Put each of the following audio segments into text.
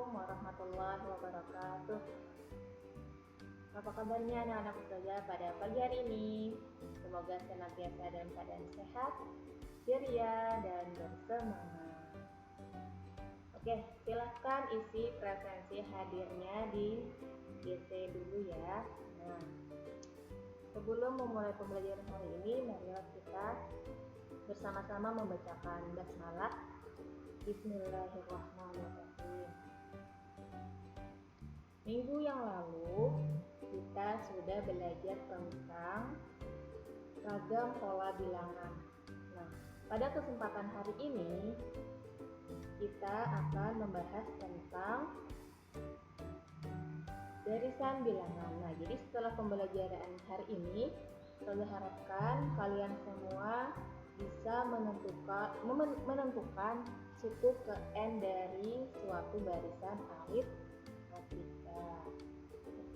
Assalamualaikum warahmatullahi wabarakatuh. Apa kabarnya anak-anak ustazah pada pagi hari ini? Semoga senantiasa dalam keadaan sehat, ceria, dan bersemangat. Oke, silahkan isi presensi hadirnya di GC dulu ya. Nah, sebelum memulai pembelajaran hari ini, marilah kita bersama-sama membacakan basmalah. Bismillahirrahmanirrahim. Minggu yang lalu kita sudah belajar tentang ragam pola bilangan. Nah, pada kesempatan hari ini kita akan membahas tentang barisan bilangan. Nah, jadi setelah pembelajaran hari ini, saya harapkan kalian semua bisa menentukan suku ke N dari suatu barisan aritmatika.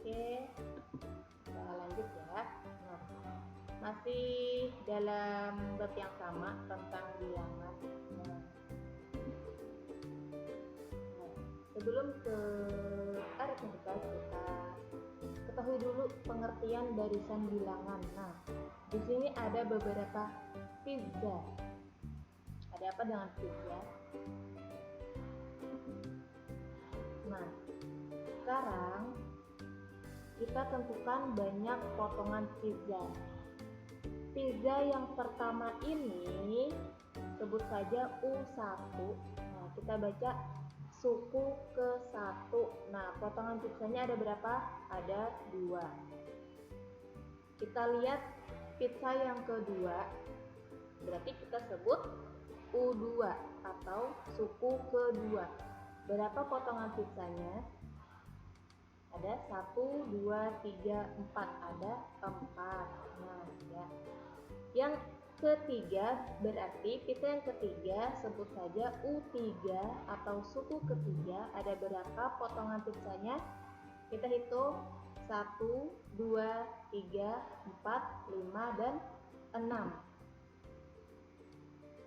Oke, kita lanjut ya. Nah, masih dalam bab yang sama tentang bilangan. Nah, sebelum ke aritmatika, kita ketahui dulu pengertian barisan bilangan. Nah, di sini ada beberapa pizza. Ada apa dengan pizza? Nah, sekarang kita tentukan banyak potongan pizza. Pizza yang pertama ini sebut saja U1. Nah, kita baca suku ke 1. Nah, potongan pizzanya ada berapa? Ada 2. Kita lihat pizza yang kedua, berarti kita sebut U2 atau suku kedua. Berapa potongan pizzanya? Ada 1, 2, 3, 4. Ada 4. Nah, ya. Yang ketiga berarti pizza yang ketiga sebut saja U3 atau suku ketiga. Ada berapa potongan pizzanya? Kita hitung 1, 2, 3, 4, 5, dan 6.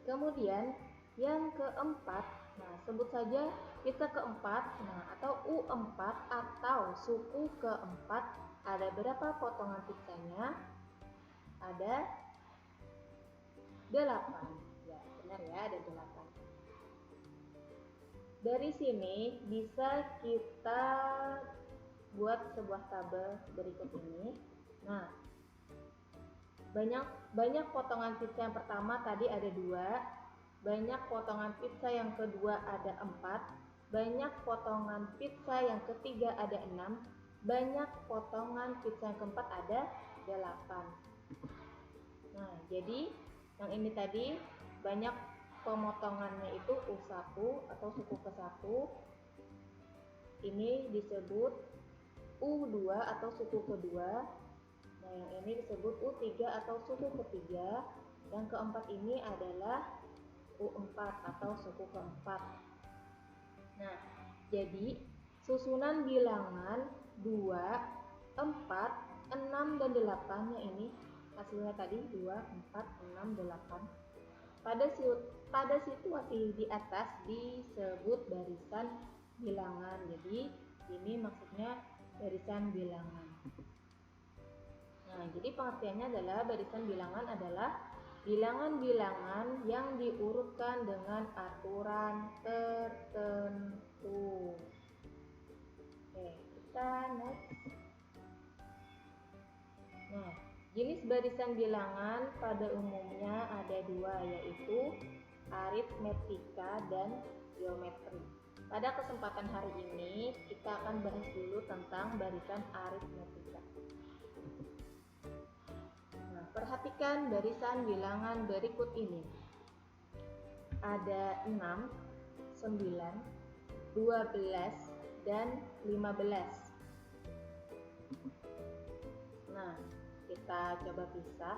Kemudian yang keempat, nah sebut saja pizza keempat, nah atau U4 atau suku keempat. Ada berapa potongan pizzanya? Ada 8. Ya, benar ya, ada 8. Dari sini bisa kita buat sebuah tabel berikut ini. Nah, banyak potongan pizza yang pertama tadi ada 2, banyak potongan pizza yang kedua ada 4, banyak potongan pizza yang ketiga ada 6, banyak potongan pizza yang keempat ada 8. Nah, jadi yang ini tadi banyak pemotongannya itu U1 atau suku ke 1. Ini disebut U2 atau suku kedua. Nah, yang ini disebut U3 atau suku ketiga. Yang keempat ini adalah U4 atau suku keempat. Nah, jadi susunan bilangan 2, 4, 6, dan 8-nya ini hasilnya tadi 2, 4, 6, 8. Pada situasi di atas disebut barisan bilangan. Jadi ini maksudnya barisan bilangan. Nah, jadi pengertiannya adalah barisan bilangan adalah bilangan-bilangan yang diurutkan dengan aturan tertentu. Oke, kita next. Nah, jenis barisan bilangan pada umumnya ada 2, yaitu aritmetika dan geometri. Pada kesempatan hari ini kita akan bahas dulu tentang barisan aritmetika. Nah, perhatikan barisan bilangan berikut ini. Ada 6, 9, 12, dan 15. Nah, kita coba pisah.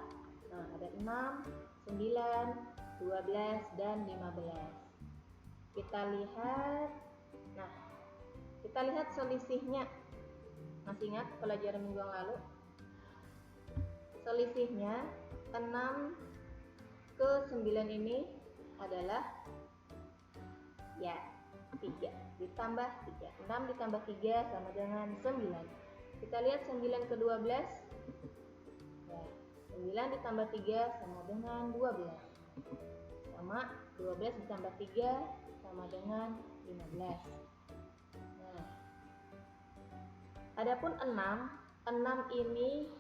Nah, ada 6, 9, 12, dan 15. Kita lihat. Nah, kita lihat selisihnya. Masih ingat pelajaran minggu yang lalu? Selisihnya 6 ke 9 ini adalah ya 3 ditambah 3. 6 ditambah 3 sama dengan 9. Kita lihat 9 ke 12. Ya, 9 ditambah 3 sama dengan 12. Sama 12 ditambah 3 sama dengan 15. Nah, adapun 6 ini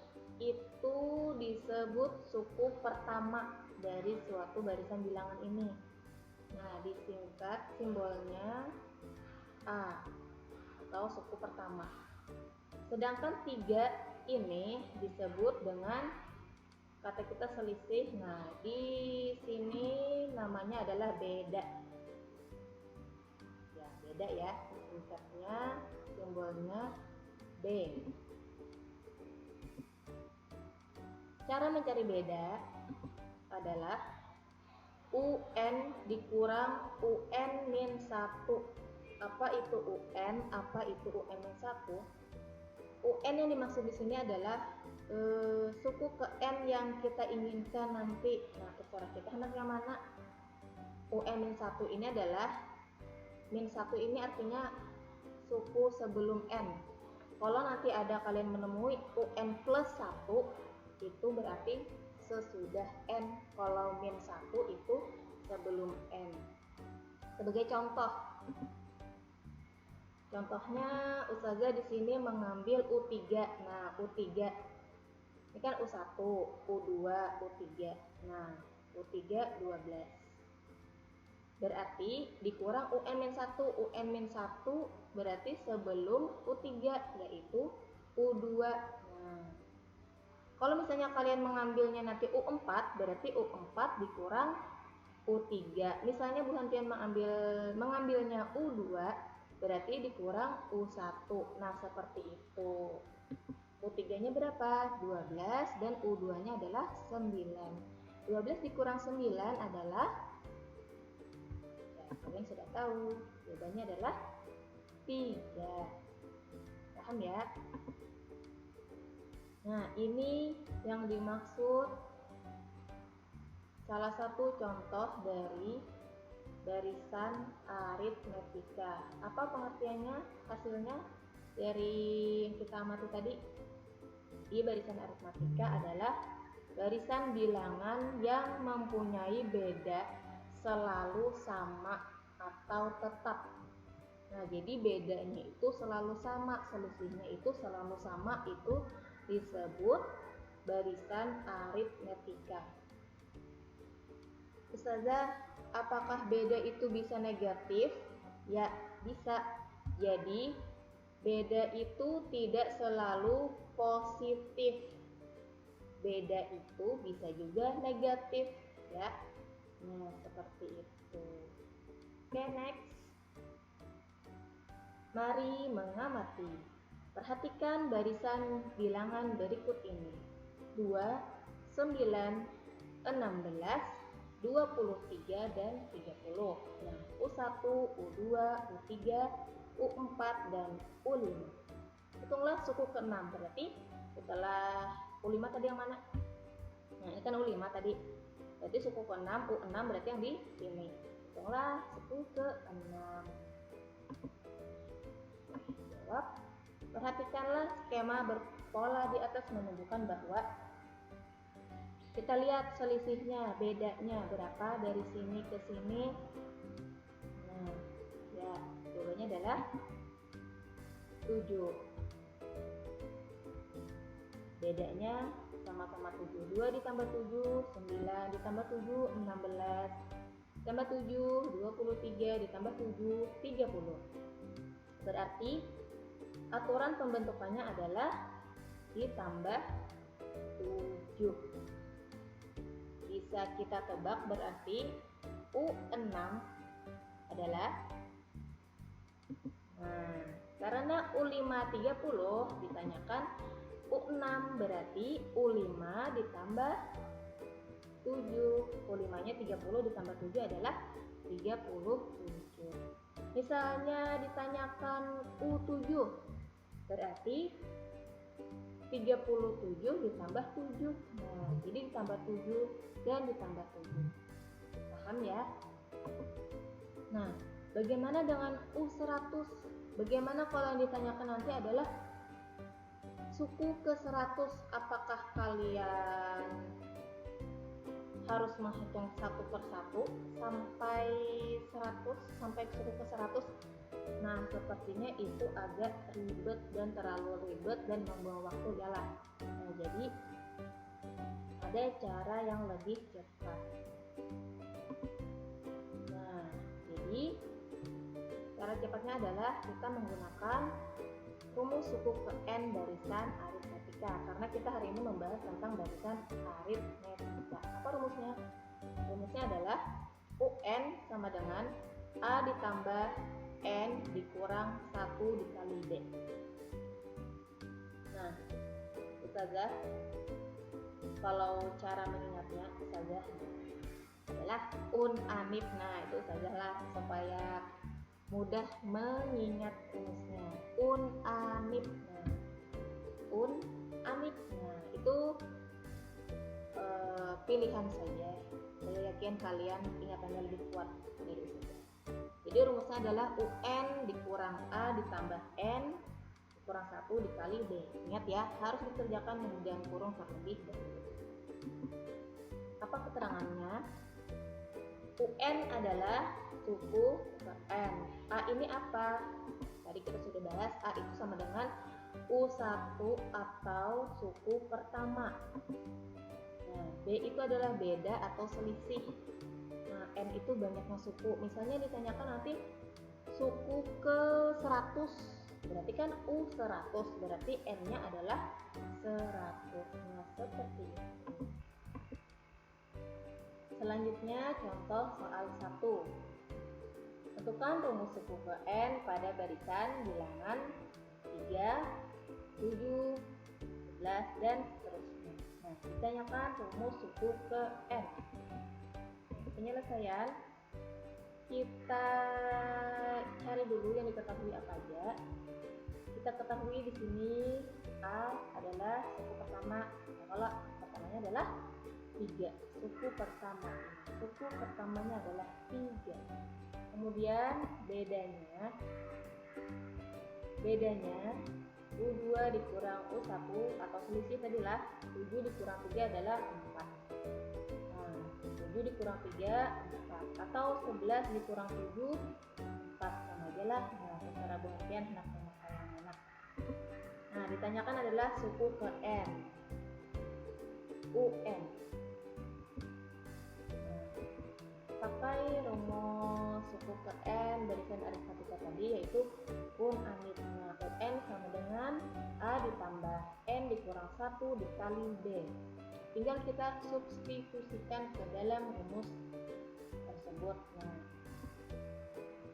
itu disebut suku pertama dari suatu barisan bilangan ini. Nah, disingkat simbolnya A atau suku pertama. Sedangkan 3 ini disebut dengan kata kita selisih. Nah, di sini namanya adalah beda. Ya, beda ya. Singkatnya simbolnya B. Cara mencari beda adalah UN dikurang UN min 1. Apa itu UN? Apa itu UN min 1? UN yang dimaksud di sini adalah suku ke N yang kita inginkan nanti. Nah, terserah kita hendak yang mana. UN min 1 ini adalah min 1 ini artinya suku sebelum N. Kalau nanti ada kalian menemui UN plus 1, itu berarti sesudah N. Kalau min 1 itu sebelum N. Sebagai contohnya Ustazah di sini mengambil U3. Nah, U3 ini kan U1, U2, U3. Nah, U3 12. Berarti dikurang UN-1. UN-1 berarti sebelum U3 yaitu U2. Nah, kalau misalnya kalian mengambilnya nanti U4, berarti U4 dikurang U3. Misalnya Bu Hantian mengambilnya U2, berarti dikurang U1. Nah, seperti itu. U3-nya berapa? 12 dan U2-nya adalah 9. 12 dikurang 9 adalah, ya, kalian sudah tahu, jawabannya adalah 3. Paham ya? Nah, ini yang dimaksud salah satu contoh dari barisan aritmetika. Apa pengertiannya, hasilnya dari yang kita amati tadi? Di barisan aritmetika adalah barisan bilangan yang mempunyai beda selalu sama atau tetap. Nah, jadi bedanya itu selalu sama, selisihnya itu selalu sama, itu disebut barisan aritmetika. Ustazah, apakah beda itu bisa negatif? Ya, bisa. Jadi, beda itu tidak selalu positif. Beda itu bisa juga negatif, ya. Nah, seperti itu. Oke, next. Mari mengamati. Perhatikan barisan bilangan berikut ini. 2, 9, 16, 23, dan 30. Nah, U1, U2, U3, U4, dan U5. Hitunglah suku ke-6. Berarti setelah U5 tadi yang mana? Nah, ini kan U5 tadi. Berarti suku ke-6, U6 berarti yang di sini. Hitunglah suku ke-6. Jawab. Perhatikanlah skema berpola di atas menunjukkan bahwa kita lihat selisihnya, bedanya berapa dari sini ke sini. Nah, ya, jawabannya adalah 7. Bedanya sama-sama 7. 2 ditambah 7, 9 ditambah 7, 16 ditambah 7, 23 ditambah 7, 30. Berarti aturan pembentukannya adalah ditambah 7. Bisa kita tebak berarti U6 adalah, nah, karena U5 30 ditanyakan U6 berarti U5 ditambah 7. U5 nya 30 ditambah 7 adalah 37. Misalnya ditanyakan U7 berarti 37 ditambah 7. Nah, jadi ditambah 7 dan ditambah 7. Paham ya? Nah, Bagaimana dengan U100? Bagaimana kalau yang ditanyakan nanti adalah suku ke-100? Apakah kalian harus menghitung satu persatu sampai 100, sampai suku ke-100? Nah, sepertinya itu agak ribet dan terlalu ribet dan membuang waktu ya lah. Nah, jadi ada cara yang lebih cepat. Nah, jadi cara cepatnya adalah kita menggunakan rumus suku ke n barisan aritmetika, karena kita hari ini membahas tentang barisan aritmetika. Apa rumusnya? Rumusnya adalah UN sama dengan A ditambah N dikurang 1 dikali D. Nah, Ustazah, kalau cara mengingatnya Ustazah adalah unanif. Nah, itu Ustazah lah supaya mudah mengingat rumusnya. Unanif. Nah, unanif. Nah, itu pilihan saja. Saya yakin kalian ingatannya lebih kuat dari itu. Jadi rumusnya adalah UN dikurang A ditambah N dikurang 1 dikali D. Ingat ya, harus dikerjakan dengan kurung terlebih dahulu. Apa keterangannya? UN adalah suku ke N. A ini apa? Tadi kita sudah bahas, A itu sama dengan U1 atau suku pertama. Nah, B itu adalah beda atau selisih. Nah, N itu banyaknya suku. Misalnya ditanyakan nanti suku ke-100, berarti kan U100, berarti N-nya adalah 100. Nah, seperti itu. Selanjutnya contoh soal 1. Tentukan rumus suku ke N pada barisan bilangan 3, 7, 11, dan seterusnya. Nah, ditanyakan rumus suku ke N. Penyelesaian, kita cari dulu yang diketahui apa aja. Kita ketahui di sini A adalah suku pertama. Nah, kalau pertamanya adalah 3, suku pertama. Suku pertamanya adalah 3. Kemudian bedanya U2 dikurang U1 atau selisih tadilah 7 dikurang 3 adalah 4. Nah, 7 dikurang 3 4 atau 11 dikurang 7 4, sama aja lah. Nah, secara pengertian enak sama kayak enak. Nah, ditanyakan adalah suku ke N, UN. Pakai rumus suku ke N barisan aritmetika tadi, yaitu unanif. Nah, UN sama dengan A ditambah N dikurang 1 dikali D. Tinggal kita substitusikan ke dalam rumus tersebut. Nah,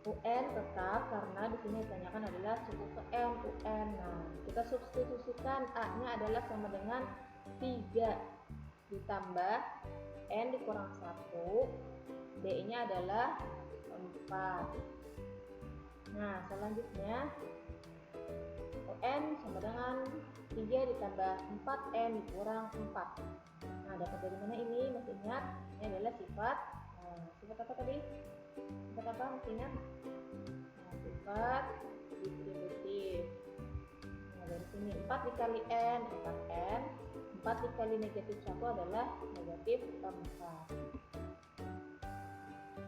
UN tetap karena di sini ditanyakan adalah suku ke N, UN. Nah, kita substitusikan A-nya adalah sama dengan 3 ditambah N dikurang 1, D-nya adalah 4. Nah, selanjutnya UN sama dengan 3 ditambah 4N dikurang 4. Nah, dapat dari mana ini? Masih ingat? Ini adalah sifat. Nah, sifat apa tadi? Sifat apa? Masih ingat? Nah, sifat distributif. Nah, dari sini 4 dikali N, 4N. 4 dikali negatif 1 adalah negatif 4.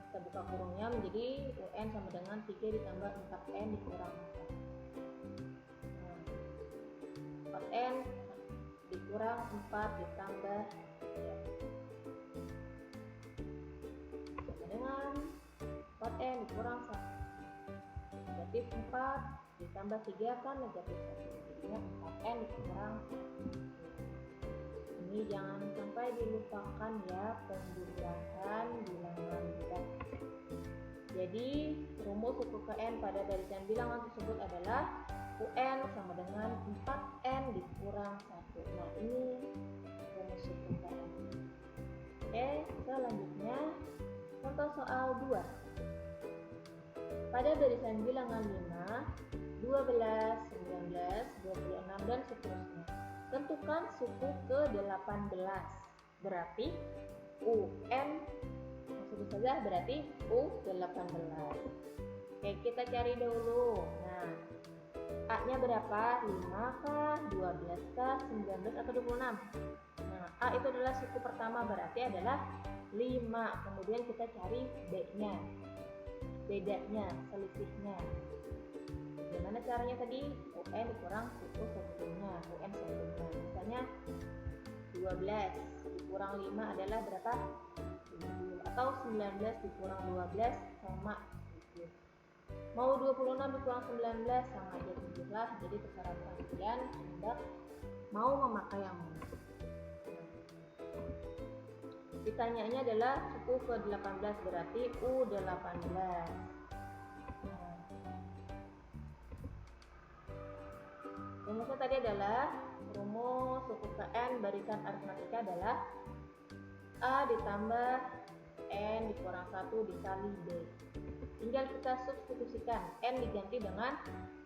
Kita buka kurungnya menjadi UN sama dengan 3 ditambah 4N dikurang 4. Nah, 4N dikurang 4 ditambah 3 sama dengan 4N dikurang 1. Negatif 4 ditambah 3 kan negatif 1. Jadinya 4N dikurang 1. Ini jangan sampai dilupakan ya, pembuatan bilangan bulat. Jadi rumus suku ke N pada barisan bilangan tersebut adalah UN sama dengan 4N dikurang 1. Nah, ini rumus suku ke N. Oke, selanjutnya contoh soal 2. Pada barisan bilangan 5, 12, 19, 26, dan seterusnya. Tentukan suku ke-18. Berarti UN Maksud Ustazah berarti U18. Oke, kita cari dulu. Nah, A-nya berapa? 5 kah? 12 kah? 19 atau 26? Nah, A itu adalah suku pertama, berarti adalah 5. Kemudian kita cari B-nya. Bedanya, selisihnya. Gimana caranya tadi? UN dikurang suku sebelumnya, UN sebelumnya. Misalnya 12 dikurang 5 adalah berapa? 7. Atau 19 dikurang 12 sama 7. Mau 26 dikurang 19 sama aja 7 lah. Jadi terserah kalian hendak mau memakai yang mana. Ditanyanya adalah suku ke-18, berarti U18. Rumusnya tadi adalah rumus suku ke N barisan aritmatika adalah A ditambah N dikurang 1 dikali B. Tinggal kita substitusikan, N diganti dengan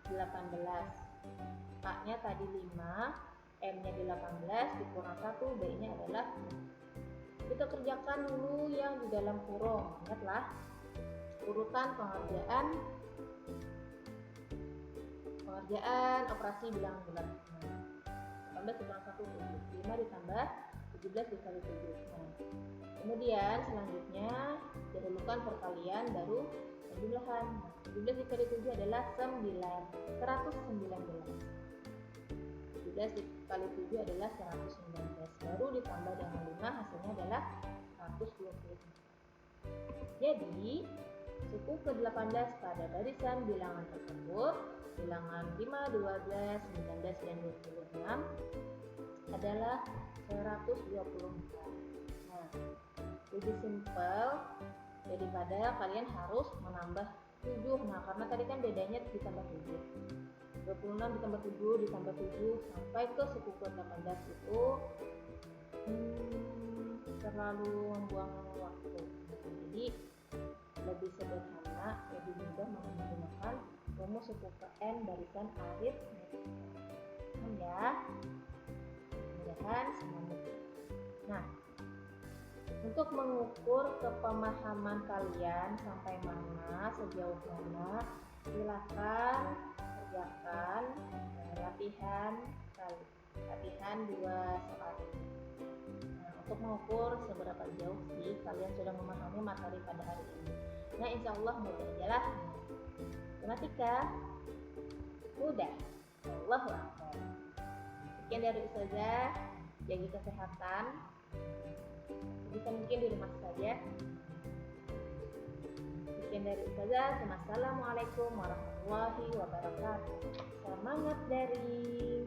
18. A-nya tadi 5, N-nya di 18 dikurang 1, B-nya adalah 6. Kita kerjakan dulu yang di dalam kurung. Ingatlah urutan pengerjaan operasi bilangan bulat. 18 dikurang 1, 7. 5 ditambah 17 dikali 7. Nah, kemudian selanjutnya dahulukan perkalian baru penjumlahan. 17 dikali 7 adalah 119. 17 dikali 7 adalah 119. Baru ditambah dengan 5, hasilnya adalah 120. Jadi, suku ke-18 pada barisan bilangan tersebut, bilangan 5, 12, 19, dan 26 adalah 124. Nah, lebih simpel daripada kalian harus menambah 7. Nah, karena tadi kan bedanya ditambah 7. 26 ditambah 7 ditambah 7 sampai ke suku ke-18 itu terlalu membuang waktu. Jadi lebih sederhana, lebih mudah menggunakan rumus suku ke N barisan aritmatika. Ya, mudah-mudahan semuanya. Nah, untuk mengukur kepemahaman kalian sampai mana, sejauh mana, silakan kerjakan latihan 2 soal ini. Nah, untuk mengukur seberapa jauh sih kalian sudah memahami materi pada hari ini. Nah, insya Allah mudah aja lah. Matematika mudah. Allahu Akbar. Sekian dari Ustazah. Jaga kesehatan. Bisa mungkin di rumah saja. Sekian dari Ustazah. Assalamualaikum warahmatullahi wabarakatuh. Semangat dari